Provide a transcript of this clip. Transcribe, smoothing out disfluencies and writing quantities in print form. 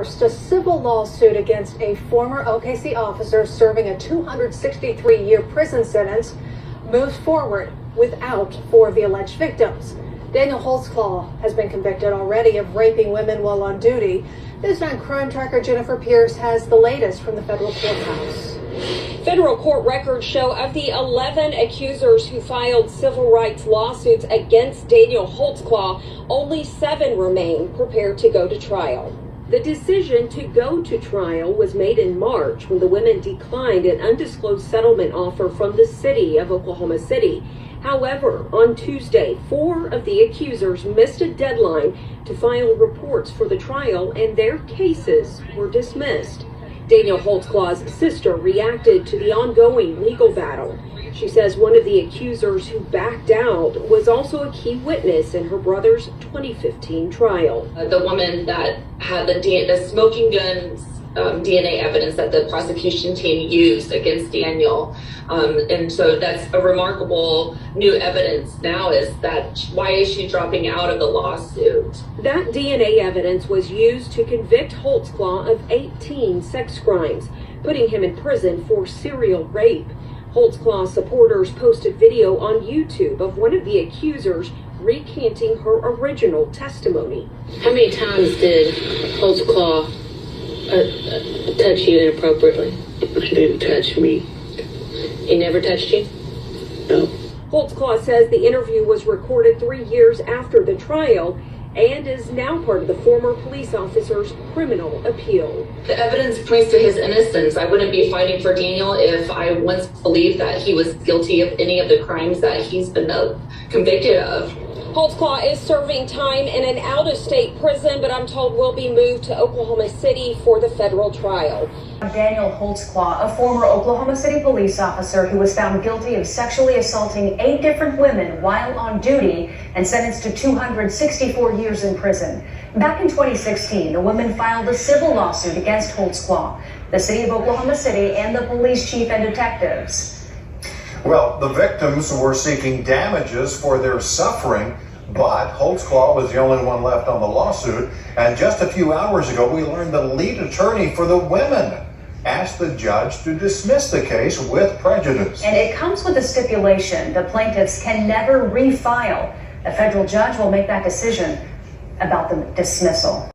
A civil lawsuit against a former OKC officer serving a 263-year prison sentence moves forward without four of the alleged victims. Daniel Holtzclaw has been convicted already of raping women while on duty. This time, crime tracker Jennifer Pierce has the latest from the federal courthouse. Federal court records show of the 11 accusers who filed civil rights lawsuits against Daniel Holtzclaw, only 7 remain prepared to go to trial. The decision to go to trial was made in March when the women declined an undisclosed settlement offer from the city of Oklahoma City. However, on Tuesday, 4 of the accusers missed a deadline to file reports for the trial, and their cases were dismissed. Daniel Holtzclaw's sister reacted to the ongoing legal battle. She says one of the accusers who backed out was also a key witness in her brother's 2015 trial. The woman that had the smoking guns DNA evidence that the prosecution team used against Daniel. And so that's a remarkable new evidence now, is that why is she dropping out of the lawsuit? That DNA evidence was used to convict Holtzclaw of 18 sex crimes, putting him in prison for serial rape. Holtzclaw supporters posted video on YouTube of one of the accusers recanting her original testimony. How many times did Holtzclaw touch you inappropriately? He didn't touch me. He never touched you? No. Holtzclaw says the interview was recorded 3 years after the trial and is now part of the former police officer's criminal appeal. The evidence points to his innocence. I wouldn't be fighting for Daniel if I once believed that he was guilty of any of the crimes that he's been convicted of. Holtzclaw is serving time in an out-of-state prison, but I'm told will be moved to Oklahoma City for the federal trial. Daniel Holtzclaw, a former Oklahoma City police officer who was found guilty of sexually assaulting 8 different women while on duty and sentenced to 264 years in prison. Back in 2016, the women filed a civil lawsuit against Holtzclaw, the city of Oklahoma City, and the police chief and detectives. Well, the victims were seeking damages for their suffering, but Holtzclaw was the only one left on the lawsuit. And just a few hours ago, we learned the lead attorney for the women asked the judge to dismiss the case with prejudice. And it comes with a stipulation: the plaintiffs can never refile. A federal judge will make that decision about the dismissal.